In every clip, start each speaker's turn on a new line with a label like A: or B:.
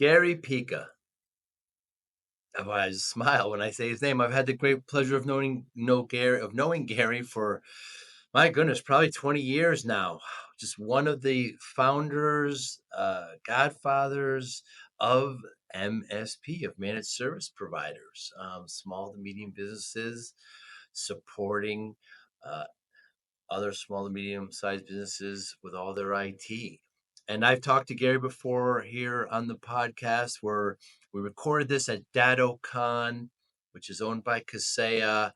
A: Gary Pica. I just smile when I say his name. I've had the great pleasure of knowing Gary for, my goodness, probably 20 years now. Just one of the founders, godfathers of MSP, of managed service providers, small to medium businesses supporting uh, other small to medium sized businesses with all their IT. And I've talked to Gary before here on the podcast where we recorded this at DattoCon, which is owned by Kaseya,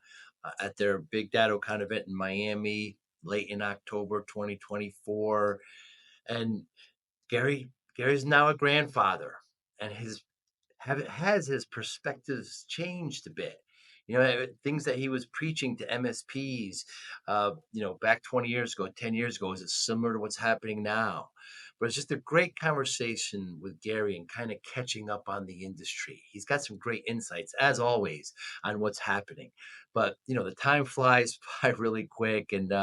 A: at their big DattoCon event in Miami late in October 2024. And Gary's now a grandfather, and has his perspectives changed a bit. Things that he was preaching to MSPs, back 20 years ago, 10 years ago, is it similar to what's happening now? But it's just a great conversation with Gary and kind of catching up on the industry. He's got some great insights, as always, on what's happening. But, the time flies by really quick, and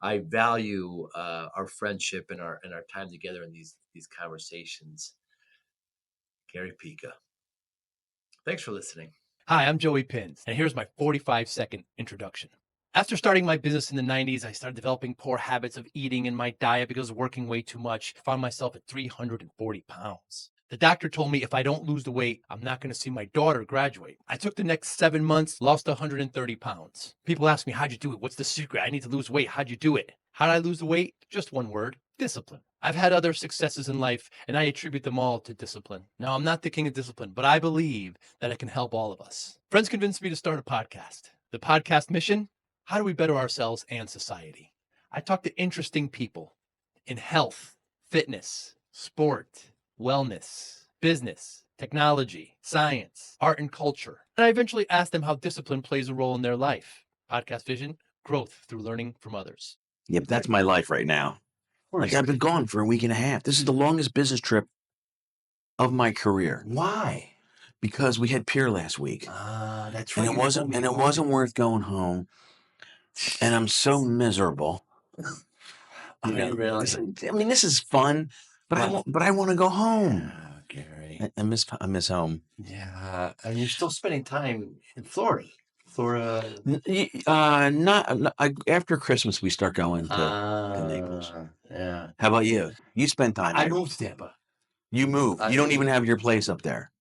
A: I value our friendship and our time together in these conversations. Gary Pica. Thanks for listening.
B: Hi, I'm Joey Pinz, and here's my 45-second introduction. After starting my business in the 90s, I started developing poor habits of eating in my diet because of working way too much. I found myself at 340 pounds. The doctor told me if I don't lose the weight, I'm not going to see my daughter graduate. I took the next 7 months, lost 130 pounds. People ask me, how'd you do it? What's the secret? I need to lose weight. How'd you do it? How did I lose the weight? Just one word: discipline. I've had other successes in life, and I attribute them all to discipline. Now, I'm not the king of discipline, but I believe that it can help all of us. Friends convinced me to start a podcast. The podcast mission: how do we better ourselves and society? I talk to interesting people in health, fitness, sport, wellness, business, technology, science, art, and culture. And I eventually ask them how discipline plays a role in their life. Podcast vision: growth through learning from others.
C: Yep, that's my life right now. Like, I've been gone for a week and a half. This is the longest business trip of my career.
A: Why?
C: Because we had Pier last week.
A: That's
C: And
A: right.
C: it wasn't worth going home. And I'm so miserable.
A: I
C: mean, this is fun, but I want to go home.
A: Yeah, Gary.
C: I miss home.
A: Yeah, and you're still spending time in Florida.
C: Not after Christmas we start going to Naples.
A: Yeah.
C: How about you? You spend time
A: I
C: there.
A: moved to Tampa.
C: You moved. You don't even have your place up there.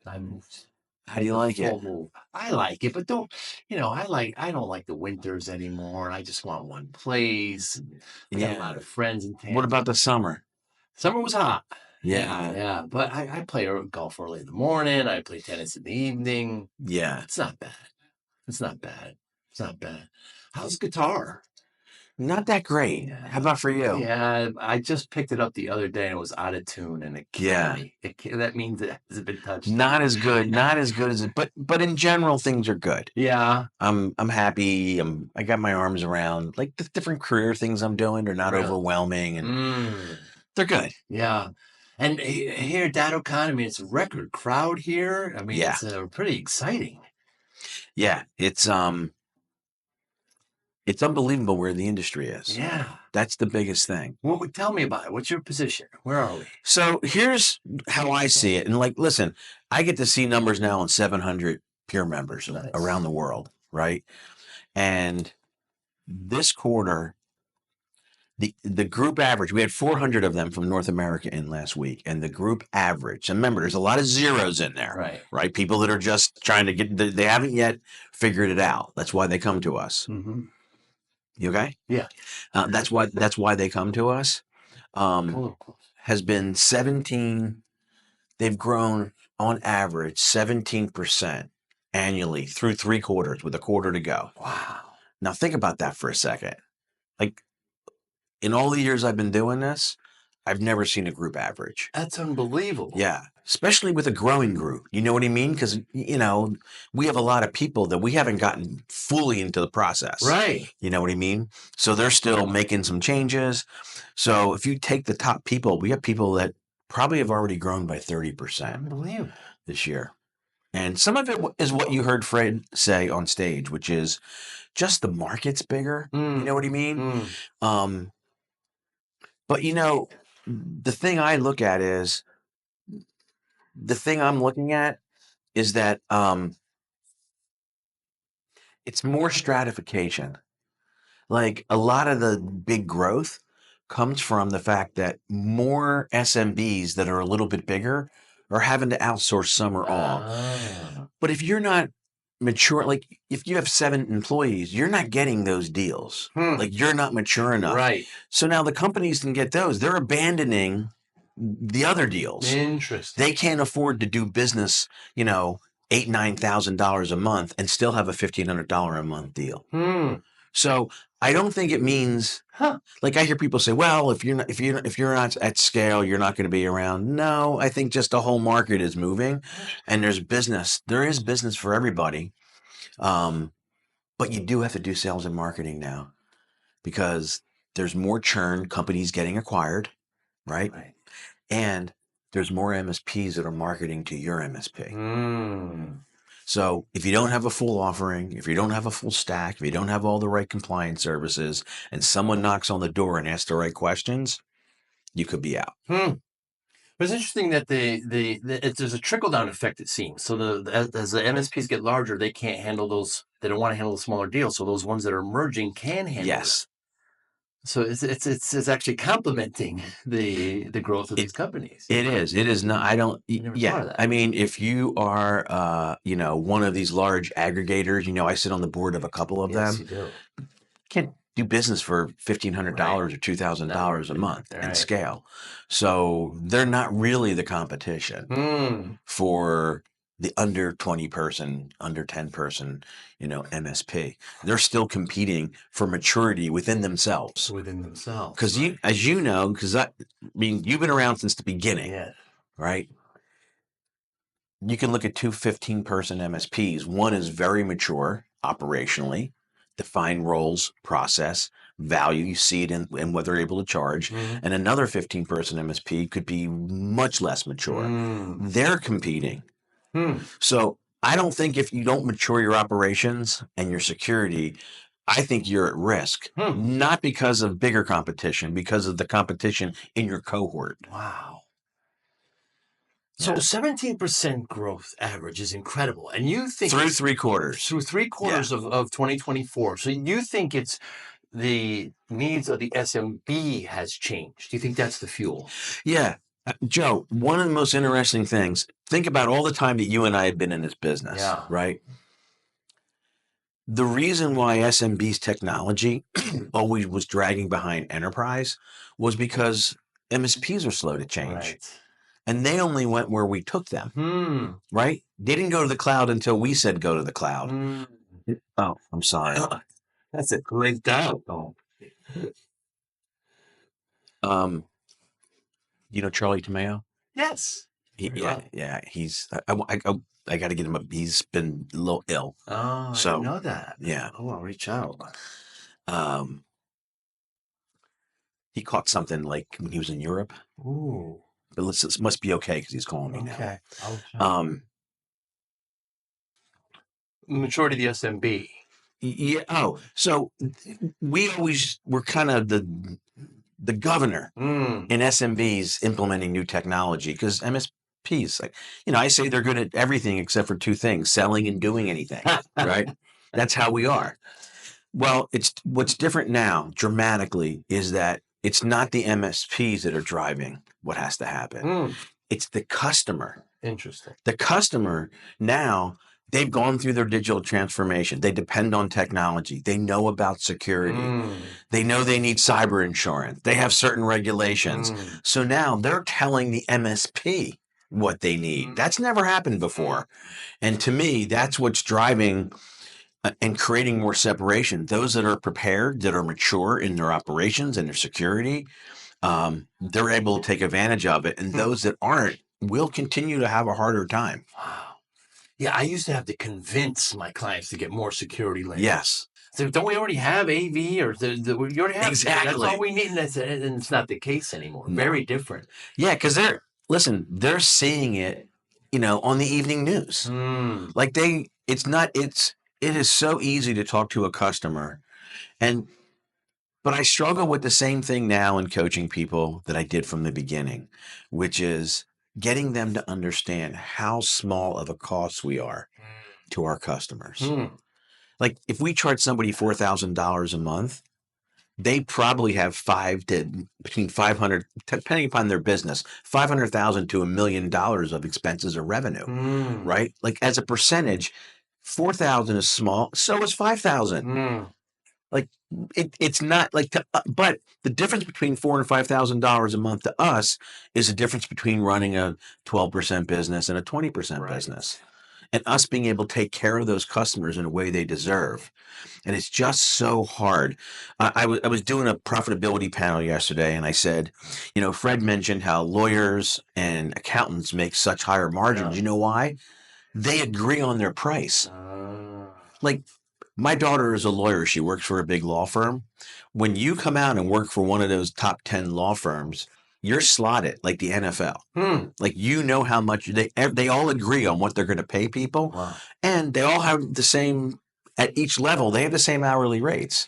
A: I moved.
C: How do you like it?
A: Move. I like it, but I don't like the winters anymore. I just want one place. I got a lot of friends in Tampa.
C: What about the summer?
A: Summer was hot.
C: Yeah.
A: But I play golf early in the morning. I play tennis in the evening.
C: Yeah.
A: It's not bad. How's guitar?
C: Not that great.
A: Yeah.
C: How about for you?
A: Yeah, I just picked it up the other day and it was out of tune, and it killed me. That means it hasn't been touched.
C: Not as good as it, but in general things are good.
A: Yeah.
C: I'm happy. I got my arms around, like, the different career things I'm doing. They're not overwhelming, and they're good.
A: Yeah. And here at DattoCon, I mean, it's a record crowd here. I mean, it's pretty exciting.
C: Yeah, it's unbelievable where the industry is.
A: Yeah.
C: That's the biggest thing.
A: Well, tell me about it. What's your position? Where are we?
C: So here's how I see it. And, like, listen, I get to see numbers now on 700 peer members around the world, right? And this quarter, the group average, we had 400 of them from North America in last week, and the group average, and remember, there's a lot of zeros in there, right? People that are just trying to they haven't yet figured it out. That's why they come to us.
A: Mm-hmm.
C: You okay?
A: Yeah.
C: That's why they come to us. Has been 17. They've grown on average 17% annually through 3 quarters, with a quarter to go.
A: Wow.
C: Now think about that for a second. Like, in all the years I've been doing this, I've never seen a group average.
A: That's unbelievable.
C: Yeah. Especially with a growing group. You know what I mean? Because, we have a lot of people that we haven't gotten fully into the process.
A: Right.
C: You know what I mean? So they're still making some changes. So if you take the top people, we have people that probably have already grown by 30%
A: Unbelievable.
C: this year. And some of it is what you heard Fred say on stage, which is just the market's bigger. You know what I mean? But, the thing I look at is the thing I'm looking at is that it's more stratification. Like a lot of the big growth comes from the fact that more SMBs that are a little bit bigger are having to outsource some or all.
A: Ah.
C: But if you're not mature, like if you have 7 employees, you're not getting those deals. Like you're not mature enough.
A: Right.
C: So now the companies can get those. They're abandoning the other deals.
A: Interesting.
C: They can't afford to do business, $8,000-9,000 a month and still have a $1,500 a month deal. So I don't think it means, like I hear people say, well, if you're not at scale, you're not going to be around. No, I think just the whole market is moving, and there is business for everybody. But you do have to do sales and marketing now because there's more churn, companies getting acquired, right? And there's more MSPs that are marketing to your MSP. So if you don't have a full offering, if you don't have a full stack, if you don't have all the right compliance services, and someone knocks on the door and asks the right questions, you could be out.
A: But it's interesting that there's a trickle down effect, it seems. So as the MSPs get larger, they can't handle those. They don't want to handle the smaller deals. So those ones that are emerging can handle.
C: Yes.
A: It. So it's actually complementing the growth of these companies.
C: It is. It is not. I don't.
A: never thought of that.
C: I mean, if you are, one of these large aggregators, I sit on the board of a couple of
A: Yes,
C: them.
A: you do.
C: Can't do business for $1,500 or $2,000 a month and scale. So they're not really the competition for the under 20 person, under 10 person, MSP. They're still competing for maturity within themselves. Because as you know, you've been around since the beginning, right? You can look at 2 15-person MSPs. One is very mature operationally, define roles, process, value. You see it in what they're able to charge. And another 15-person MSP could be much less mature. They're competing. So I don't think if you don't mature your operations and your security, I think you're at risk. Not because of bigger competition, because of the competition in your cohort.
A: Wow. So 17% growth average is incredible. And you think
C: through 3 quarters.
A: Through 3 quarters of 2024. So you think it's the needs of the SMB has changed. Do you think that's the fuel?
C: Yeah. Joe, one of the most interesting things, think about all the time that you and I have been in this business, right? The reason why SMB's technology always was dragging behind enterprise was because MSPs are slow to change.
A: Right.
C: And they only went where we took them, right? They didn't go to the cloud until we said go to the cloud. Oh, I'm sorry.
A: That's a great doubt.
C: Charlie Tomeo?
A: Yes.
C: Yeah. He's. I got to get him up. He's been a little ill.
A: Oh, I didn't know that.
C: Yeah.
A: Oh, I'll reach out.
C: He caught something like when he was in Europe.
A: Ooh.
C: But it must be okay because he's calling me
A: now.
C: Okay.
A: Majority of the SMB.
C: Yeah. Oh, so we always were kind of the governor in SMBs implementing new technology because MSPs, I say they're good at everything except for 2 things: selling and doing anything. Right? That's how we are. Well, what's different now dramatically is that it's not the MSPs that are driving what has to happen. It's the customer.
A: Interesting.
C: The customer now, they've gone through their digital transformation. They depend on technology. They know about security. They know they need cyber insurance. They have certain regulations. So now they're telling the MSP what they need. That's never happened before. And to me, that's what's driving and creating more separation. Those that are prepared, that are mature in their operations and their security, they're able to take advantage of it. And those that aren't will continue to have a harder time.
A: Wow. Yeah, I used to have to convince my clients to get more security layers.
C: Yes.
A: So don't we already have AV or we already have
C: exactly.
A: That's all we need, and it's not the case anymore. No. Very different.
C: Yeah, because they're seeing it, on the evening news. Like it is so easy to talk to a customer, but I struggle with the same thing now in coaching people that I did from the beginning, which is getting them to understand how small of a cost we are to our customers. Like if we charge somebody $4,000 a month, they probably have between 500, depending upon their business, 500,000 to $1 million of expenses or revenue, right? Like as a percentage, 4,000 is small. So is 5,000. Like it's not like, but the difference between $4,000 and $5,000 a month to us is the difference between running a 12% business and a 20% business, and us being able to take care of those customers in a way they deserve. And it's just so hard. I was doing a profitability panel yesterday, and I said, Fred mentioned how lawyers and accountants make such higher margins. You know why? They agree on their price. Like my daughter is a lawyer. She works for a big law firm. When you come out and work for one of those top 10 law firms, you're slotted like the NFL. Like how much they all agree on what they're going to pay people, and they all have the same. At each level, they have the same hourly rates.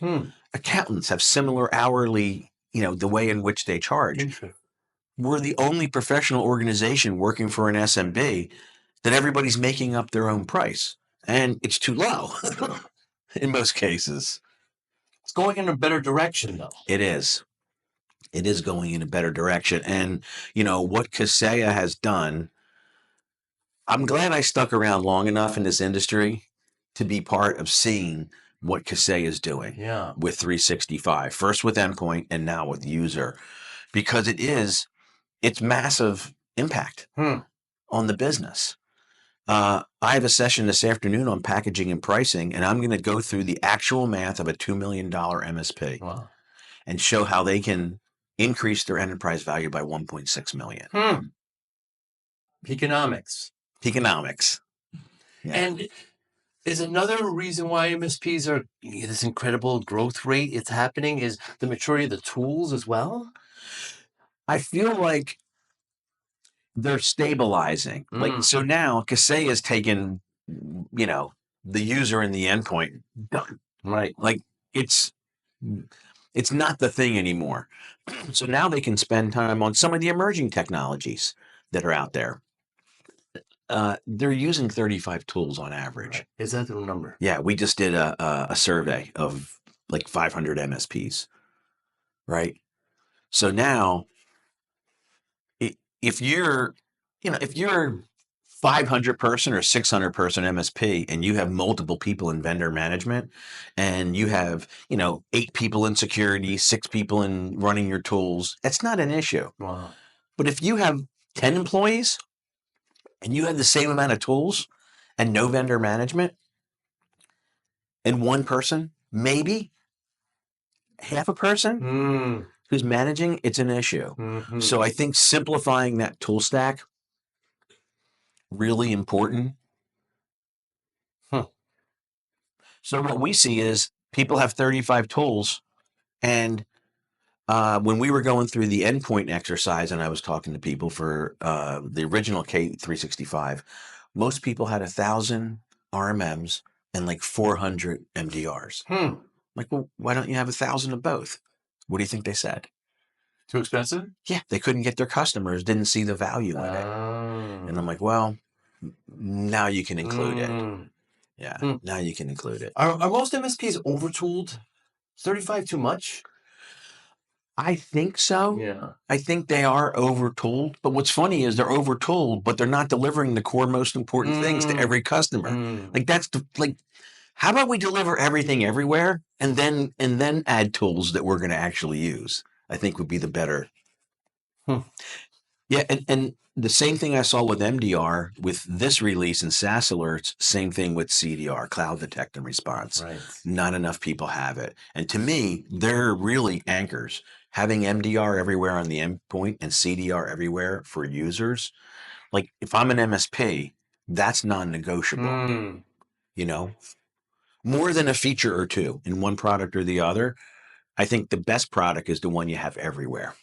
C: Accountants have similar hourly, the way in which they charge. We're the only professional organization working for an SMB that everybody's making up their own price, and it's too low in most cases.
B: It's going in a better direction, though.
C: It is. It is going in a better direction. And, what Kaseya has done, I'm glad I stuck around long enough in this industry to be part of seeing what Kaseya is doing with 365, first with endpoint and now with user, because it's massive impact on the business. I have a session this afternoon on packaging and pricing, and I'm going to go through the actual math of a $2 million MSP and show how they can increase their enterprise value by 1.6 million.
B: Economics.
C: Yeah.
B: And is another reason why MSPs are this incredible growth rate it's happening is the maturity of the tools as well?
C: I feel like they're stabilizing. Like, so now Kaseya has taken, the user and the endpoint done.
B: Right.
C: Like it's not the thing anymore. So now they can spend time on some of the emerging technologies that are out there. They're using 35 tools on average.
B: Right. Is that the number?
C: Yeah, we just did a survey of like 500 MSPs, right? So now, if you're 500 person or 600 person MSP and you have multiple people in vendor management and you have, 8 people in security, 6 people in running your tools, that's not an issue.
B: Wow.
C: But if you have 10 employees and you have the same amount of tools and no vendor management and one person, maybe half a person who's managing, it's an issue. So I think simplifying that tool stack, really important. So what we see is people have 35 tools, and when we were going through the endpoint exercise and I was talking to people for the original K365, most people had 1,000 RMMs and like 400 MDRs. Like, well, why don't you have 1,000 of both? What do you think they said?
B: Too expensive?
C: Yeah, they couldn't get their customers, didn't see the value in it. And I'm like, well, now you can include it. Yeah, now you can include it.
B: Are most MSPs overtooled? 35 too much?
C: I think so.
B: Yeah.
C: I think they are overtooled. But what's funny is they're overtooled, but they're not delivering the core most important things to every customer. Like how about we deliver everything everywhere and then add tools that we're going to actually use? I think would be the better. Yeah, and the same thing I saw with MDR with this release and SaaS alerts, same thing with CDR, Cloud Detect and Response.
B: Right.
C: Not enough people have it. And to me, they're really anchors. Having MDR everywhere on the endpoint and CDR everywhere for users. Like if I'm an MSP, that's non-negotiable. More than a feature or two in one product or the other. I think the best product is the one you have everywhere.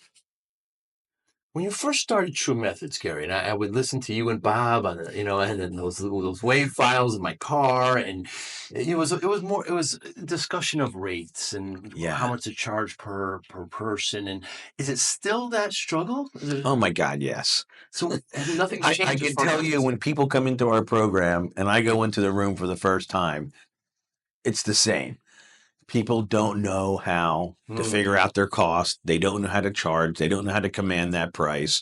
B: When you first started True Methods, Gary, and I would listen to you and Bob on, and then those wave files in my car, and it was a discussion of rates and how
C: Yeah.
B: much to charge per person. And is it still that struggle?
C: Oh my God, yes.
B: So nothing's
C: I
B: changed as
C: can
B: far as
C: tell
B: I'm
C: you when
B: concerned.
C: people come into our program and I go into the room for the first time, it's the same. People don't know how to
B: Mm.
C: figure out their cost. They don't know how to charge. They don't know how to command that price.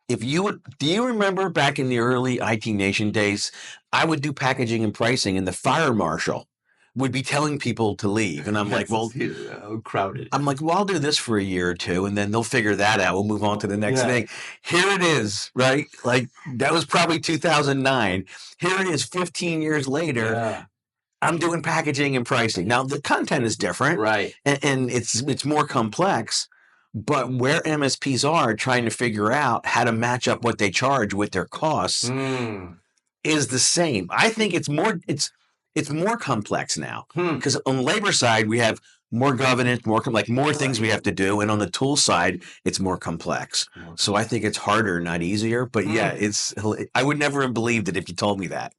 C: If you would, do you remember back in the early IT Nation days, I would do packaging and pricing, and the fire marshal would be telling people to leave. And I'm like,
B: Yes,
C: well,
B: crowded.
C: I'll do this for a year or two, and then they'll figure that out. We'll move on to the next
B: Yeah.
C: thing. Here it is, right? Like that was probably 2009. Here it is 15 years later.
B: Yeah.
C: I'm doing packaging and pricing. Now the content is different,
B: Right.
C: and it's more complex. But where MSPs are trying to figure out how to match up what they charge with their costs
B: Mm.
C: is the same. I think it's more complex now
B: Hmm.
C: because on the labor side we have more governance, more things we have to do, and on the tool side it's more complex. So I think it's harder, not easier. But yeah, I would never have believed it if you told me that.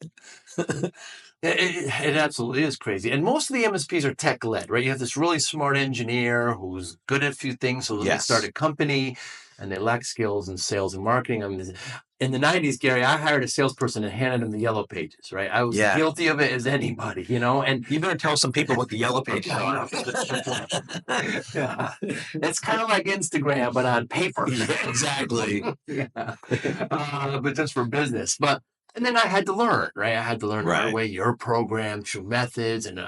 B: It absolutely is crazy. And most of the MSPs are tech led, right? You have this really smart engineer who's good at a few things. So they start
C: Yes.
B: a company and they lack skills in sales and marketing. I mean, in the 90s, Gary, I hired a salesperson and handed him the yellow pages, right? I was
C: Yeah.
B: guilty of it as anybody, and
C: You better tell some people what the yellow pages are.
B: yeah, it's kind of like Instagram, but on paper.
C: Yeah, exactly.
B: Yeah. But just for business. And then I had to learn, right? I had to learn the hard
C: Right.
B: way, your program, True Methods, and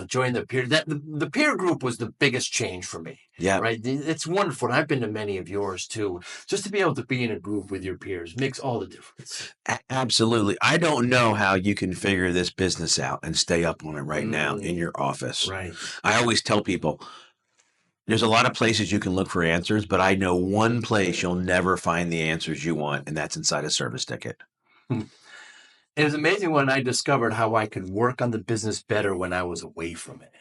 B: join the peer. The peer group was the biggest change for me.
C: Yeah.
B: Right. It's wonderful. And I've been to many of yours too. Just to be able to be in a group with your peers makes all the difference.
C: Absolutely. I don't know how you can figure this business out and stay up on it right now in your office.
B: Right.
C: I always tell people there's a lot of places you can look for answers, but I know one place you'll never find the answers you want, and that's inside a service ticket.
B: It was amazing when I discovered how I could work on the business better when I was away from it.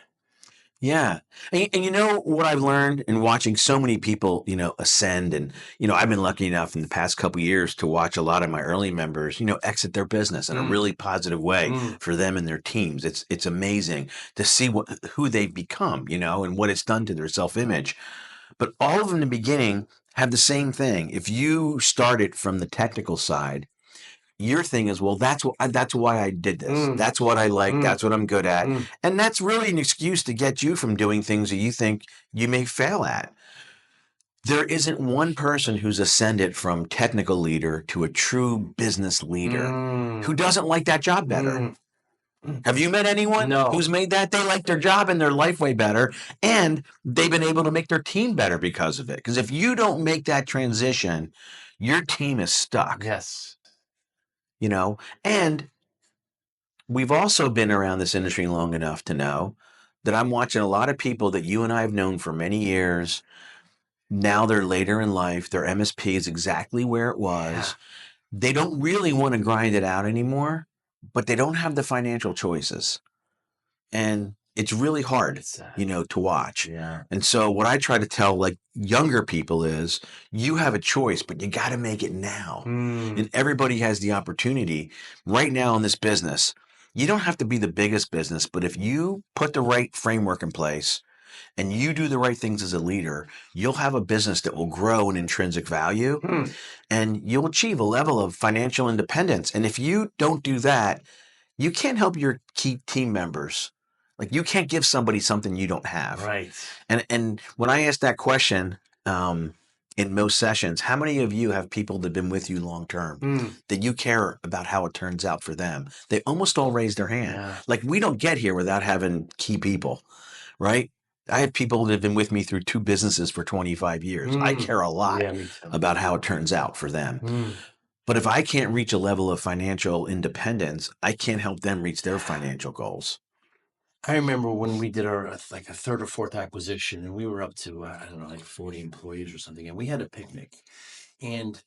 C: Yeah. And you know what I've learned in watching so many people, ascend and, I've been lucky enough in the past couple of years to watch a lot of my early members, exit their business in a really positive way for them and their teams. It's amazing to see who they've become, and what it's done to their self-image. But all of them in the beginning have the same thing. If you started from the technical side, your thing is, well, that's why I did this. That's what I like. That's what I'm good at. And that's really an excuse to get you from doing things that you think you may fail at. There isn't one person who's ascended from technical leader to a true business leader who doesn't like that job better. Have you met anyone who's made that? They like their job and their life way better, and they've been able to make their team better because of it. Because if you don't make that transition, your team is stuck.
B: Yes.
C: And we've also been around this industry long enough to know that I'm watching a lot of people that you and I have known for many years. Now they're later in life. Their MSP is exactly where it was.
B: Yeah.
C: They don't really want to grind it out anymore, but they don't have the financial choices. And it's really hard, to watch.
B: Yeah.
C: And so what I try to tell like younger people is you have a choice, but you got to make it now. And everybody has the opportunity right now in this business. You don't have to be the biggest business, but if you put the right framework in place and you do the right things as a leader, you'll have a business that will grow in intrinsic value and you'll achieve a level of financial independence. And if you don't do that, you can't help your key team members. Like you can't give somebody something you don't have.
B: Right.
C: And when I ask that question in most sessions, how many of you have people that have been with you long term that you care about how it turns out for them? They almost all raise their hand.
B: Yeah.
C: Like we don't get here without having key people, right? I have people that have been with me through 2 businesses for 25 years. I care a lot about how it turns out for them. But if I can't reach a level of financial independence, I can't help them reach their financial goals.
B: I remember when we did our a third or fourth acquisition, and we were up to I don't know, like 40 employees or something, and we had a picnic. And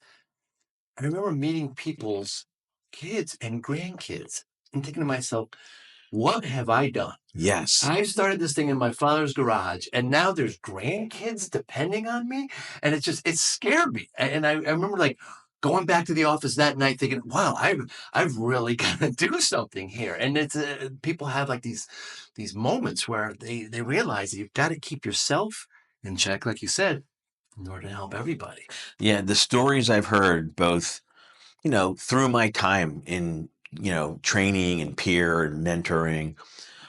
B: I remember meeting people's kids and grandkids, and thinking to myself,
A: what have I done?
C: Yes.
A: I started this thing in my father's garage, and now there's grandkids depending on me, and it scared me. And I remember like going back to the office that night thinking, wow, I've really got to do something here. And it's people have like these moments where they realize that you've got to keep yourself in check, like you said, in order to help everybody.
C: Yeah, the stories I've heard both, through my time in, training and peer and mentoring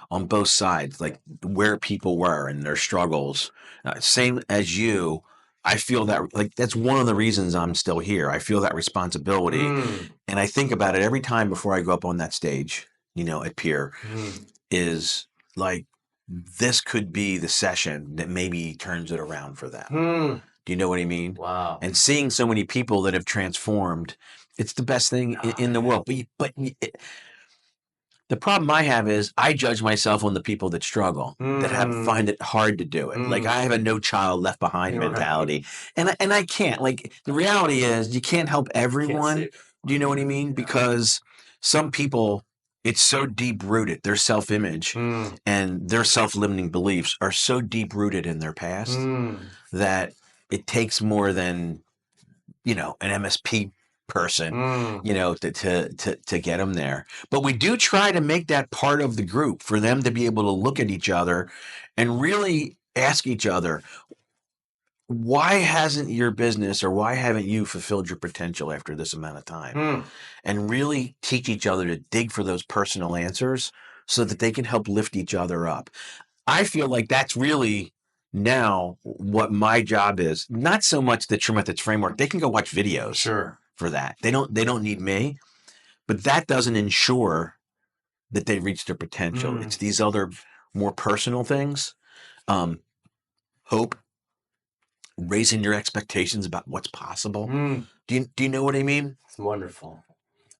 C: on both sides, like where people were and their struggles. Same as you, I feel that like that's one of the reasons I'm still here. I feel that responsibility. And I think about it every time before I go up on that stage, at peer, is like, this could be the session that maybe turns it around for them. Do you know what I mean?
A: Wow.
C: And seeing so many people that have transformed, it's the best thing in the world. But the problem I have is I judge myself on the people that struggle, that find it hard to do it. Like I have a no child left behind mentality, and I can't. Like the reality is, you can't help everyone. Do you know what I mean? Because some people, it's so deep rooted. Their self image and their self limiting beliefs are so deep rooted in their past that it takes more than an MSP person, to get them there. But we do try to make that part of the group for them to be able to look at each other and really ask each other, why hasn't your business or why haven't you fulfilled your potential after this amount of time? And really teach each other to dig for those personal answers so that they can help lift each other up. I feel like that's really now what my job is. Not so much the True Methods framework. They can go watch videos for that. They don't need me, but that doesn't ensure that they reach their potential. It's these other more personal things. Hope, raising your expectations about what's possible. Do you know what I mean?
A: It's wonderful.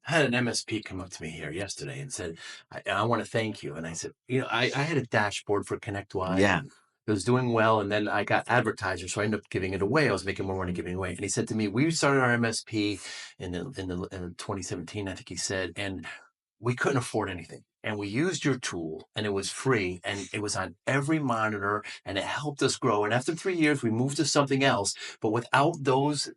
A: I had an MSP come up to me here yesterday and said, I want to thank you. And I said, I had a dashboard for ConnectWise.
C: Yeah.
A: It was doing well, and then I got advertisers, so I ended up giving it away. I was making more money giving it away. And he said to me, we started our MSP in 2017, I think he said, and we couldn't afford anything. And we used your tool, and it was free, and it was on every monitor, and it helped us grow. And after 3 years, we moved to something else. But without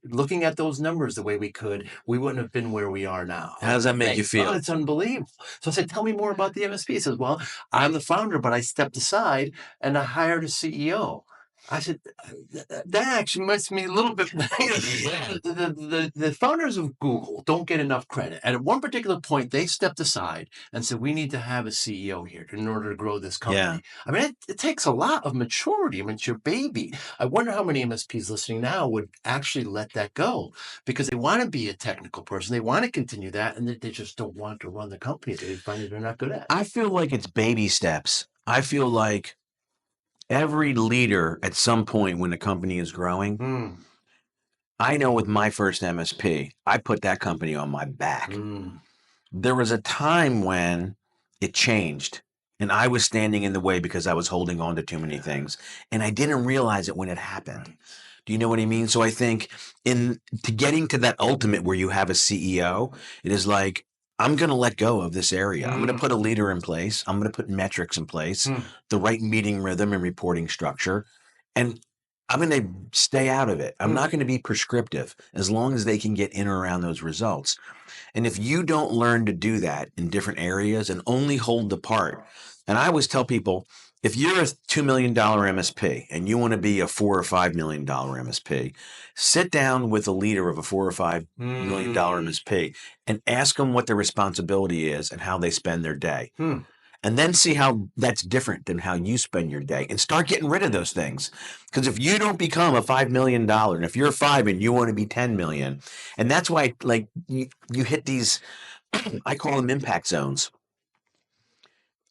A: looking at those numbers the way we could, we wouldn't have been where we are now.
C: How does that make you feel?
A: Oh, it's unbelievable. So I said, tell me more about the MSP. He says, well, I'm the founder, but I stepped aside and I hired a CEO. I said, that actually makes me a little bit. The founders of Google don't get enough credit. And at one particular point, they stepped aside and said, we need to have a CEO here in order to grow this company.
C: Yeah.
A: I mean, it takes a lot of maturity. I mean, it's your baby. I wonder how many MSPs listening now would actually let that go because they want to be a technical person. They want to continue that, and they just don't want to run the company. They find that they're not good at it.
C: I feel like it's baby steps. I feel like every leader at some point when the company is growing, I know with my first MSP, I put that company on my back. There was a time when it changed and I was standing in the way because I was holding on to too many things. And I didn't realize it when it happened. Right. Do you know what I mean? So I think to getting to that ultimate where you have a CEO, it is like, I'm going to let go of this area. I'm going to put a leader in place. I'm going to put metrics in place, the right meeting rhythm and reporting structure. And I'm going to stay out of it. I'm not going to be prescriptive as long as they can get in or around those results. And if you don't learn to do that in different areas and only hold the part, and I always tell people, if you're a $2 million MSP and you want to be a $4 or $5 million MSP, sit down with a leader of a $4 or $5 million MSP and ask them what their responsibility is and how they spend their day. And then see how that's different than how you spend your day and start getting rid of those things. Because if you don't become a $5 million, and if you're 5 and you want to be 10 million, and that's why like you hit these, I call them impact zones.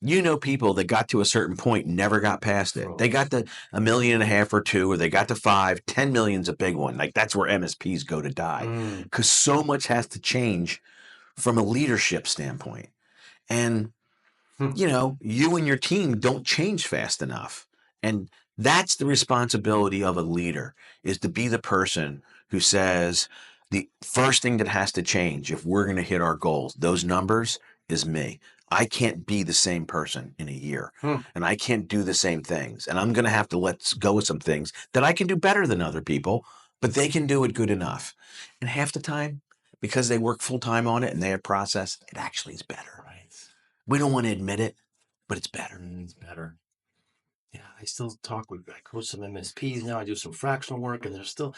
C: You know, people that got to a certain point never got past it. They got to 1.5 million or 2, or they got to 5. 10 million's a big one. Like that's where MSPs go to die because so much has to change from a leadership standpoint. And you know, you and your team don't change fast enough. And that's the responsibility of a leader, is to be the person who says the first thing that has to change if we're going to hit our goals, those numbers, is me. I can't be the same person in a year,
A: Hmm.
C: and I can't do the same things. And I'm going to have to let go of some things that I can do better than other people, but they can do it good enough. And half the time, because they work full time on it and they have process, it actually is better.
A: Right.
C: We don't want to admit it, but it's better.
A: It's better. Yeah, I still talk with, I coach some MSPs now. I do some fractional work, and they're still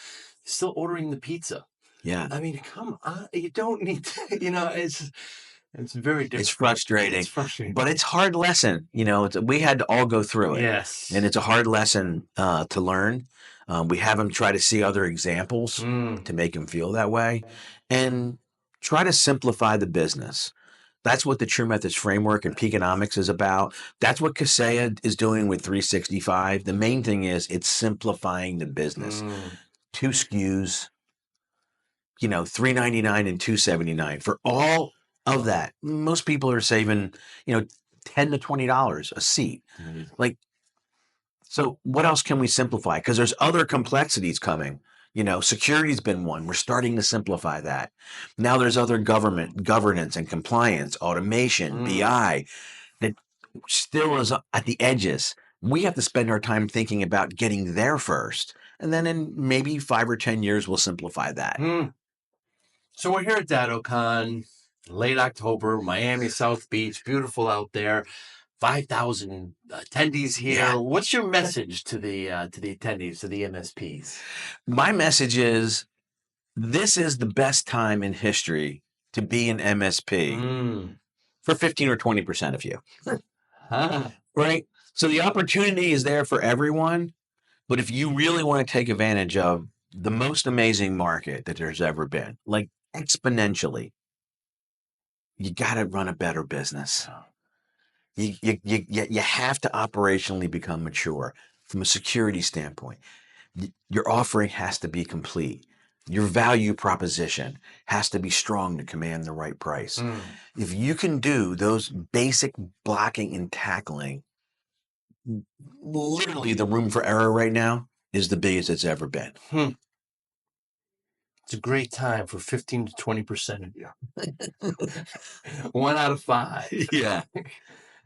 A: ordering the pizza.
C: Yeah.
A: I mean, come on, you don't need to, it's very different.
C: It's frustrating.
A: It's frustrating.
C: But it's a hard lesson. We had to all go through it.
A: Yes.
C: And it's a hard lesson to learn. We have them try to see other examples
A: Mm.
C: to make them feel that way, and try to simplify the business. That's what the True Methods Framework and Peaconomics is about. That's what Kaseya is doing with 365. The main thing is it's simplifying the business. 2 SKUs, $3.99 and $2.79 for all of that. Most people are saving, $10 to $20 a seat. Like, so what else can we simplify? Because there's other complexities coming. Security's been one. We're starting to simplify that. Now there's other governance and compliance, automation, BI, that still is at the edges. We have to spend our time thinking about getting there first. And then in maybe 5 or 10 years, we'll simplify that.
A: So we're here at DattoCon, late October, Miami, South Beach, beautiful out there. 5,000 attendees here.
C: Yeah.
A: What's your message to the attendees, to the MSPs?
C: My message is, this is the best time in history to be an MSP for 15 or 20% of you. Right? So the opportunity is there for everyone. But if you really want to take advantage of the most amazing market that there's ever been, like exponentially, you got to run a better business. You have to operationally become mature from a security standpoint. Your offering has to be complete. Your value proposition has to be strong to command the right price. If you can do those basic blocking and tackling, literally the room for error right now is the biggest it's ever been.
A: It's a great time for 15 to 20% of you. 1 out of 5.
C: Yeah.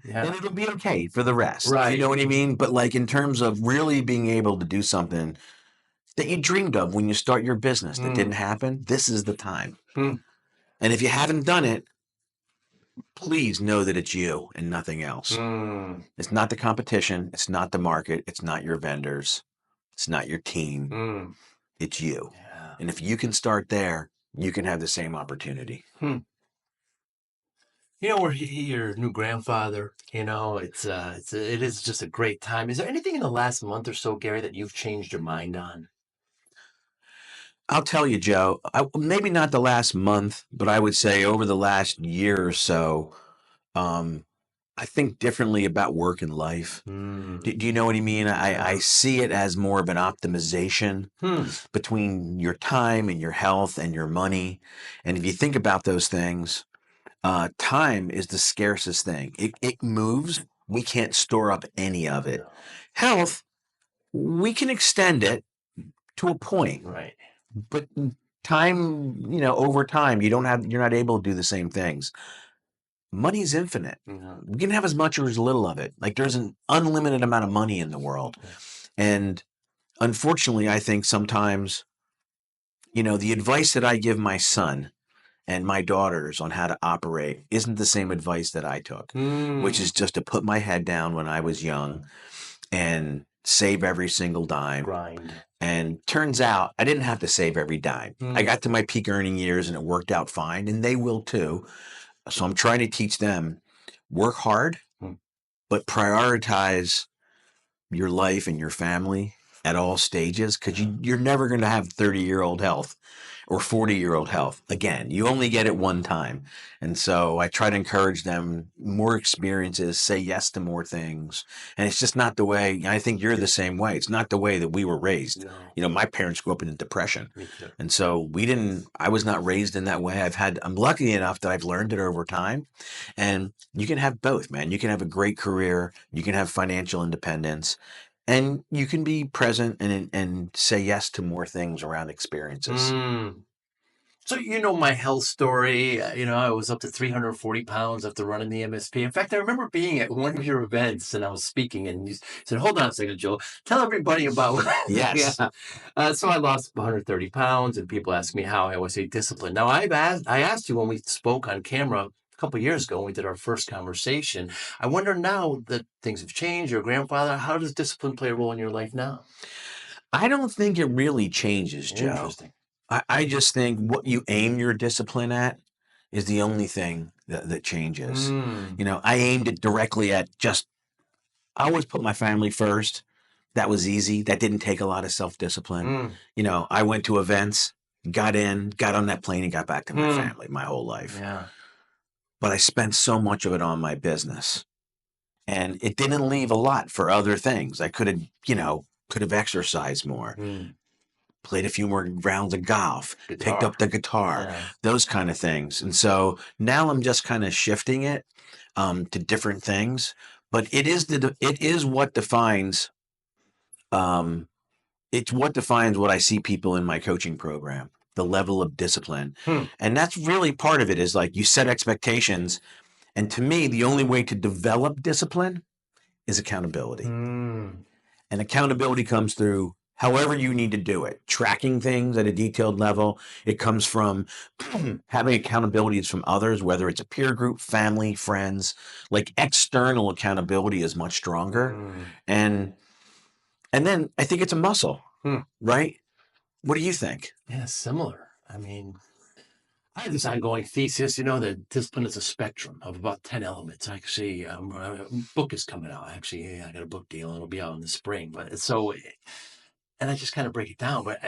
C: And it'll be okay for the rest.
A: Right.
C: You know what I mean? But like in terms of really being able to do something that you dreamed of when you start your business that didn't happen, this is the time. And if you haven't done it, please know that it's you and nothing else. It's not the competition. It's not the market. It's not your vendors. It's not your team. It's you.
A: Yeah.
C: And if you can start there, you can have the same opportunity.
A: We're your new grandfather. It is just a great time. Is there anything in the last month or so, Gary, that you've changed your mind on?
C: I'll tell you, Joe, maybe not the last month, but I would say over the last year or so, I think differently about work and life. Do you know what I mean? I see it as more of an optimization between your time and your health and your money. And if you think about those things, time is the scarcest thing. It moves. We can't store up any of it. Health, we can extend it to a point.
A: Right.
C: But time, over time, you're not able to do the same things. Money's infinite. We can have as much or as little of it. Like there's an unlimited amount of money in the world. And unfortunately, I think sometimes, the advice that I give my son and my daughters on how to operate isn't the same advice that I took, which is just to put my head down when I was young and save every single dime.
A: Grind.
C: And turns out I didn't have to save every dime. I got to my peak earning years and it worked out fine, and they will too. So I'm trying to teach them, work hard, but prioritize your life and your family at all stages, because you're never going to have 30-year-old health or 40-year-old health again. You only get it one time. And so I try to encourage them, more experiences, say yes to more things. And it's just not the way, I think you're the same way. It's not the way that we were raised.
A: No.
C: My parents grew up in the Depression. And so I was not raised in that way. I'm lucky enough that I've learned it over time. And you can have both, man. You can have a great career. You can have financial independence. And you can be present and say yes to more things around experiences.
B: So, you know, my health story, I was up to 340 pounds after running the MSP. In fact, I remember being at one of your events and I was speaking and you said, hold on a second, Joe, tell everybody about.
C: Yes.
B: Yeah. So I lost 130 pounds and people ask me how. I always say discipline. Now, I asked you when we spoke on camera a couple of years ago when we did our first conversation. I wonder now that things have changed, your grandfather, how does discipline play a role in your life now?
C: I don't think it really changes, Joe.
B: Interesting.
C: I just think what you aim your discipline at is the only thing that changes.
B: Mm.
C: You know, I aimed it directly at I always put my family first. That was easy. That didn't take a lot of self-discipline.
B: Mm.
C: You know, I went to events, got on that plane and got back to my family my whole life.
B: Yeah.
C: But I spent so much of it on my business. And it didn't leave a lot for other things. I could have exercised more.
B: Mm.
C: Played a few more rounds of golf, picked up the guitar, those kind of things. And so now I'm just kind of shifting it to different things. But it is what defines it's what defines what I see people in my coaching program, the level of discipline. And that's really part of it is like you set expectations. And to me, the only way to develop discipline is accountability. And accountability comes through however you need to do it, tracking things at a detailed level. It comes from having accountabilities from others, whether it's a peer group, family, friends. Like external accountability is much stronger. And then I think it's a muscle, right? What do you think?
B: Yeah, similar. I mean, I have this ongoing thesis, that discipline is a spectrum of about 10 elements. Actually, a book is coming out. Actually, yeah, I got a book deal and it'll be out in the spring. But so, and I just kind of break it down. But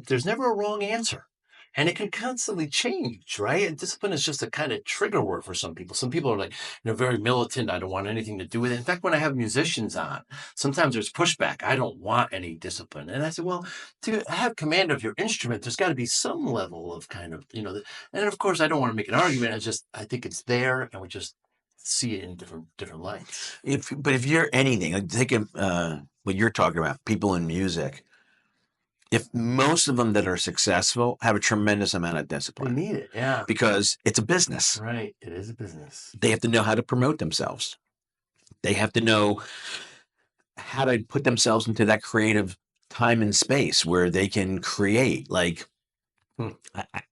B: there's never a wrong answer. And it can constantly change, right? And discipline is just a kind of trigger word for some people. Some people are like, very militant. I don't want anything to do with it. In fact, when I have musicians on, sometimes there's pushback. I don't want any discipline. And I said, well, to have command of your instrument, there's got to be some level of kind of, and of course, I don't want to make an argument. I think it's there and we just see it in different lights.
C: But if you're anything, like think of what you're talking about, people in music. If most of them that are successful have a tremendous amount of
B: They
C: discipline
B: need it, yeah.
C: because it's a business.
B: Right, it is a business.
C: They have to know how to promote themselves. They have to know how to put themselves into that creative time and space where they can create. Like,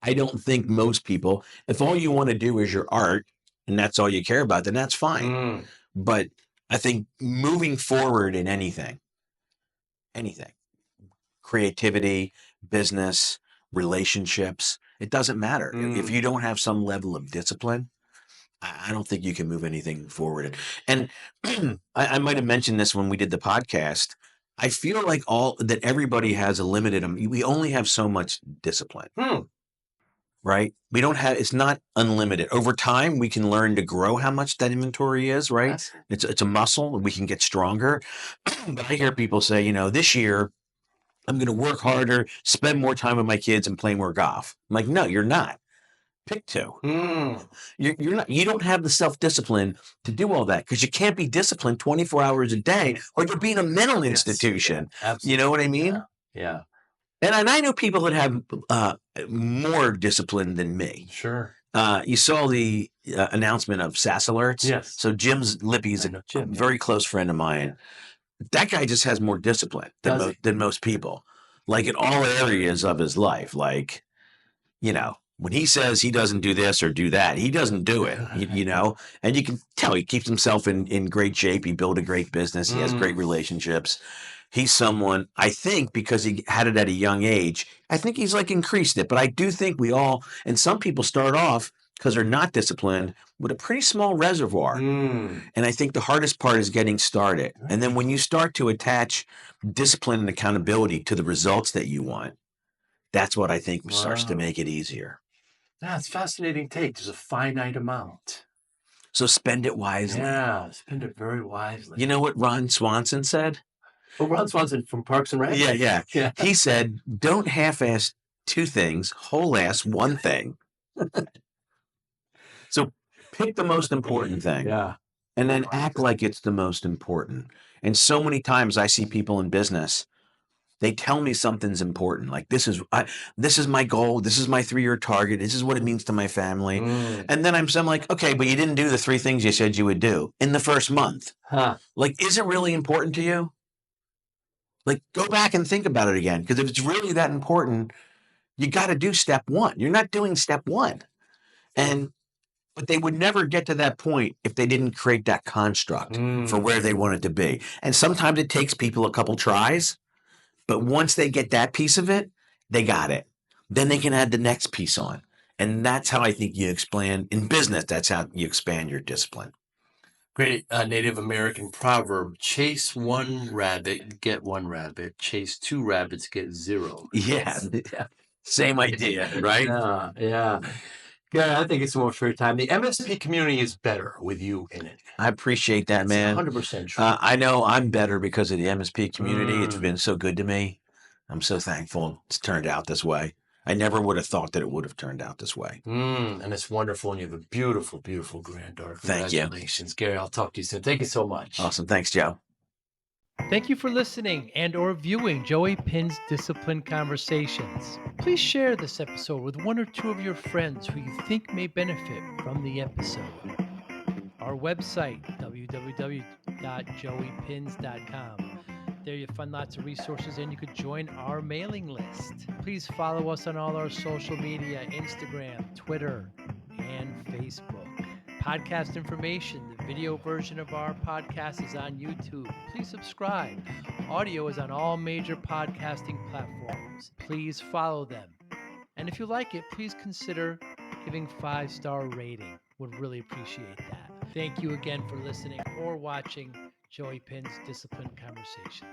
C: I don't think most people, if all you want to do is your art and that's all you care about, then that's fine. But I think moving forward in anything, creativity, business, relationships, it doesn't matter. If you don't have some level of discipline, I don't think you can move anything forward. And I might have mentioned this when we did the podcast. I feel like that everybody has a limited, we only have so much discipline, right? It's not unlimited. Over time, we can learn to grow how much that inventory is, right? It's a muscle and we can get stronger. But I hear people say, this year, I'm going to work harder, spend more time with my kids and play more golf. I'm like, no, you're not. Pick two. You're not. You don't have the self-discipline to do all that because you can't be disciplined 24 hours a day or you're being a mental institution. You know what I mean?
B: Yeah.
C: And I know people that have more discipline than me.
B: Sure.
C: You saw the announcement of SAS alerts.
B: Yes.
C: So Jim's Lippy's a very close friend of mine. That guy just has more discipline than most people, like in all areas of his life. Like, when he says he doesn't do this or do that, he doesn't do it, and you can tell he keeps himself in great shape. He built a great business. He has great relationships. He's someone, I think, because he had it at a young age, I think he's like increased it. But I do think and some people start off because they're not disciplined with a pretty small reservoir. And I think the hardest part is getting started. And then when you start to attach discipline and accountability to the results that you want, that's what I think starts to make it easier.
B: That's fascinating take. There's a finite amount.
C: So spend it wisely.
B: Yeah, spend it very wisely.
C: You know what Ron Swanson said?
B: Oh, Ron Swanson from Parks and Rec?
C: Yeah. He said, don't half-ass two things, whole-ass one thing. So pick the most important thing.
B: Yeah.
C: And then act like it's the most important. And so many times I see people in business, They tell me something's important. Like this is my goal. This is my 3-year target. This is what it means to my family. And then I'm like, okay, but you didn't do the 3 things you said you would do in the first month. Like, is it really important to you? Like, go back and think about it again. Because if it's really that important, you got to do step 1. You're not doing step 1. But they would never get to that point if they didn't create that construct for where they want it to be. And sometimes it takes people a couple tries. But once they get that piece of it, they got it. Then they can add the next piece on. And that's how I think you expand in business. That's how you expand your discipline.
A: Great Native American proverb: chase 1 rabbit, get 1 rabbit. Chase 2 rabbits, get 0.
C: Yeah. Same idea, right?
A: Yeah. Yeah, I think it's more for your time. The MSP community is better with you in it.
C: I appreciate that, man.
A: 100% true.
C: I know I'm better because of the MSP community. It's been so good to me. I'm so thankful it's turned out this way. I never would have thought that it would have turned out this way.
A: And it's wonderful. And you have a beautiful, beautiful granddaughter.
C: Thank you.
A: Congratulations, Gary. I'll talk to you soon. Thank you so much.
C: Awesome. Thanks, Joe.
B: Thank you for listening and or viewing Joey Pinz Discipline Conversations. Please share this episode with 1 or 2 of your friends who you think may benefit from the episode. Our website, www.joeypinz.com. There you'll find lots of resources and you could join our mailing list. Please follow us on all our social media, Instagram, Twitter, and Facebook. Podcast information, the video version of our podcast is on YouTube. Please subscribe. Audio is on all major podcasting platforms. Please follow them. And if you like it, please consider giving 5-star rating. Would really appreciate that. Thank you again for listening or watching Joey Pinz Discipline Conversations.